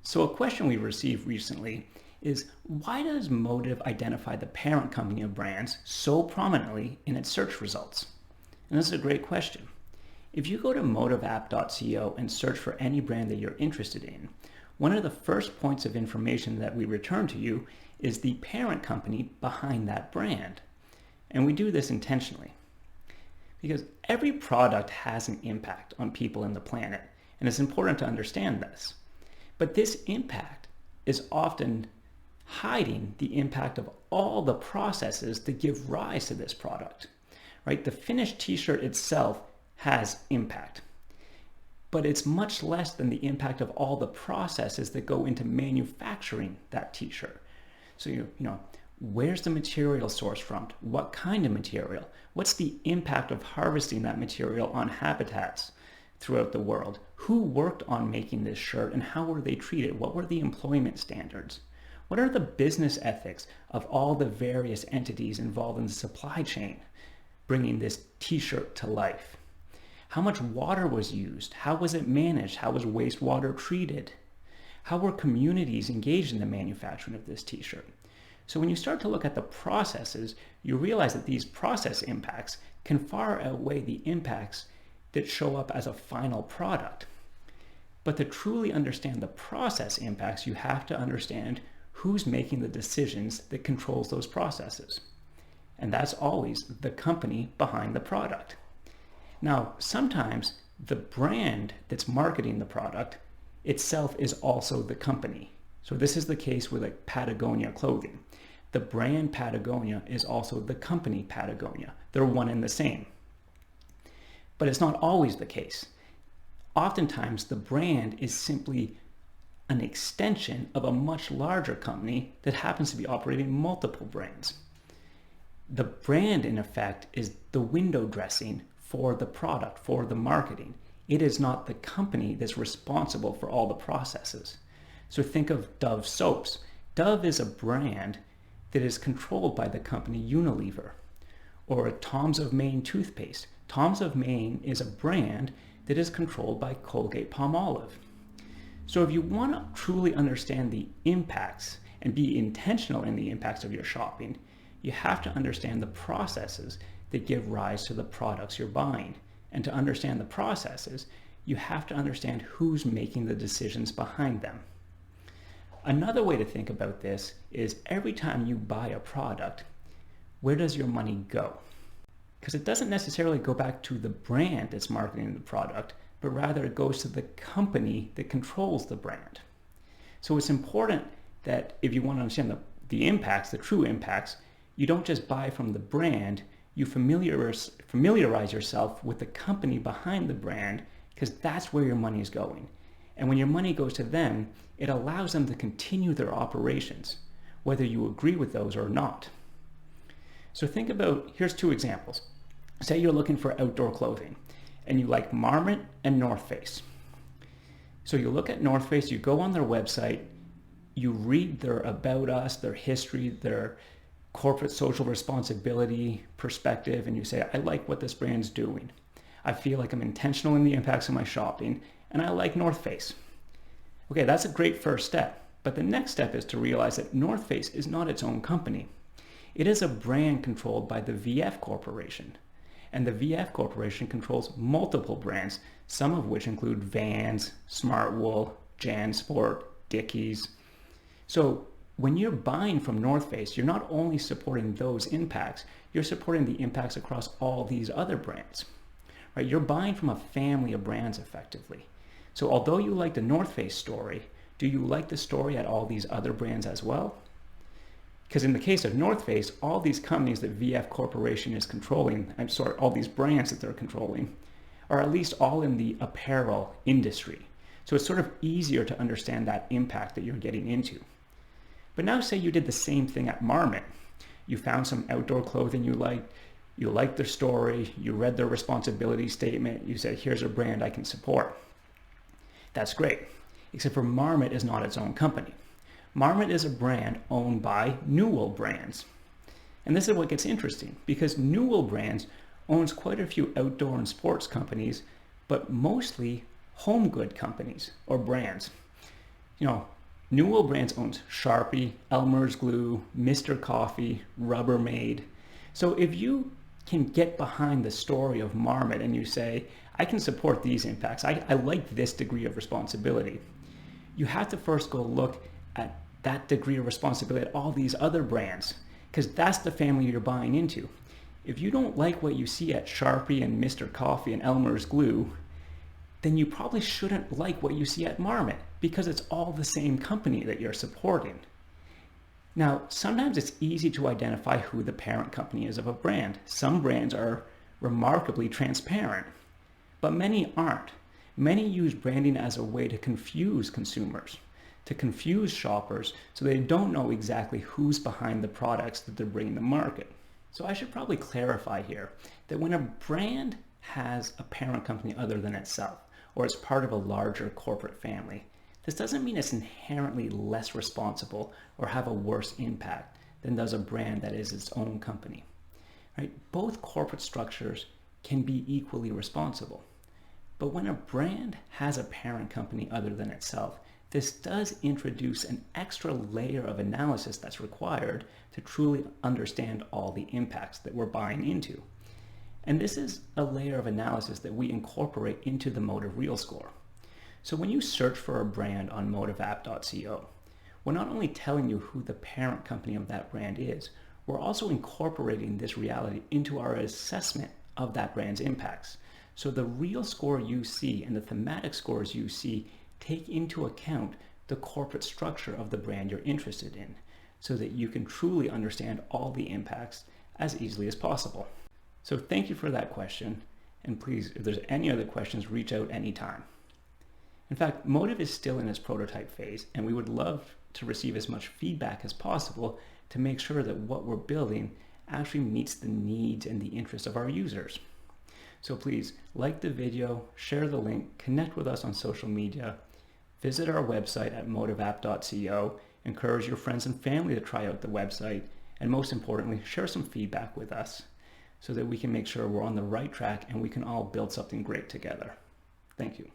So a question we received recently is, why does Motive identify the parent company of brands so prominently in its search results? And this is a great question. If you go to motiveapp.co and search for any brand that you're interested in, one of the first points of information that we return to you is the parent company behind that brand. And we do this intentionally because every product has an impact on people and the planet, and it's important to understand this. But this impact is often hiding the impact of all the processes that give rise to this product, right? The finished t-shirt itself has impact, but it's much less than the impact of all the processes that go into manufacturing that t-shirt. So, where's the material sourced from? What kind of material? What's the impact of harvesting that material on habitats throughout the world? Who worked on making this shirt and how were they treated? What were the employment standards? What are the business ethics of all the various entities involved in the supply chain bringing this t-shirt to life? How much water was used? How was it managed? How was wastewater treated? How were communities engaged in the manufacturing of this t-shirt? So when you start to look at the processes, you realize that these process impacts can far outweigh the impacts that show up as a final product. But to truly understand the process impacts, you have to understand who's making the decisions that controls those processes. And that's always the company behind the product. Now, sometimes the brand that's marketing the product itself is also the company. So this is the case with like Patagonia clothing. The brand Patagonia is also the company Patagonia. They're one and the same. But it's not always the case. Oftentimes, the brand is simply an extension of a much larger company that happens to be operating multiple brands. The brand, in effect, is the window dressing for the product, for the marketing. It is not the company that's responsible for all the processes. So think of Dove soaps. Dove is a brand that is controlled by the company Unilever. Or Tom's of Maine toothpaste. Tom's of Maine is a brand that is controlled by Colgate-Palmolive. So if you want to truly understand the impacts and be intentional in the impacts of your shopping, you have to understand the processes that give rise to the products you're buying. And to understand the processes, you have to understand who's making the decisions behind them. Another way to think about this is every time you buy a product, where does your money go? Because it doesn't necessarily go back to the brand that's marketing the product, but rather it goes to the company that controls the brand. So it's important that if you want to understand the impacts, the true impacts, you don't just buy from the brand, you familiarize yourself with the company behind the brand, because that's where your money is going. And when your money goes to them, it allows them to continue their operations, whether you agree with those or not. So think about, here's two examples. Say you're looking for outdoor clothing and you like Marmot and North Face. So you look at North Face, you go on their website, you read their about us, their history, their corporate social responsibility perspective, and you say, I like what this brand's doing. I feel like I'm intentional in the impacts of my shopping, and I like North Face. Okay, that's a great first step. But the next step is to realize that North Face is not its own company. It is a brand controlled by the VF Corporation. And the VF Corporation controls multiple brands, some of which include Vans, Smartwool, JanSport, Dickies. So when you're buying from North Face, you're not only supporting those impacts, you're supporting the impacts across all these other brands. Right? You're buying from a family of brands effectively. So although you like the North Face story, do you like the story at all these other brands as well? Because in the case of North Face, all these companies that VF Corporation is controlling, all these brands that they're controlling, are at least all in the apparel industry. So it's sort of easier to understand that impact that you're getting into. But now say you did the same thing at Marmot. You found some outdoor clothing you liked their story, you read their responsibility statement, you said, here's a brand I can support. That's great, except for Marmot is not its own company. Marmot is a brand owned by Newell Brands. And this is what gets interesting, because Newell Brands owns quite a few outdoor and sports companies, but mostly home good companies or brands. You know, Newell Brands owns Sharpie, Elmer's Glue, Mr. Coffee, Rubbermaid. So if you can get behind the story of Marmot and you say, I can support these impacts, I like this degree of responsibility, you have to first go look at that degree of responsibility at all these other brands, because that's the family you're buying into. If you don't like what you see at Sharpie and Mr. Coffee and Elmer's Glue, then you probably shouldn't like what you see at Marmot, because it's all the same company that you're supporting. Now, sometimes it's easy to identify who the parent company is of a brand. Some brands are remarkably transparent, but many aren't. Many use branding as a way to confuse consumers, to confuse shoppers, so they don't know exactly who's behind the products that they're bringing to market. So I should probably clarify here that when a brand has a parent company other than itself, or it's part of a larger corporate family, this doesn't mean it's inherently less responsible or have a worse impact than does a brand that is its own company. Right? Both corporate structures can be equally responsible. But when a brand has a parent company other than itself, this does introduce an extra layer of analysis that's required to truly understand all the impacts that we're buying into. And this is a layer of analysis that we incorporate into the Motive RealScore. So when you search for a brand on motiveapp.co, we're not only telling you who the parent company of that brand is, we're also incorporating this reality into our assessment of that brand's impacts. So the real score you see and the thematic scores you see take into account the corporate structure of the brand you're interested in, so that you can truly understand all the impacts as easily as possible. So thank you for that question, and please, if there's any other questions, reach out anytime. In fact, Motive is still in its prototype phase, and we would love to receive as much feedback as possible to make sure that what we're building actually meets the needs and the interests of our users. So please like the video, share the link, connect with us on social media, visit our website at motiveapp.co, encourage your friends and family to try out the website, and most importantly, share some feedback with us so that we can make sure we're on the right track and we can all build something great together. Thank you.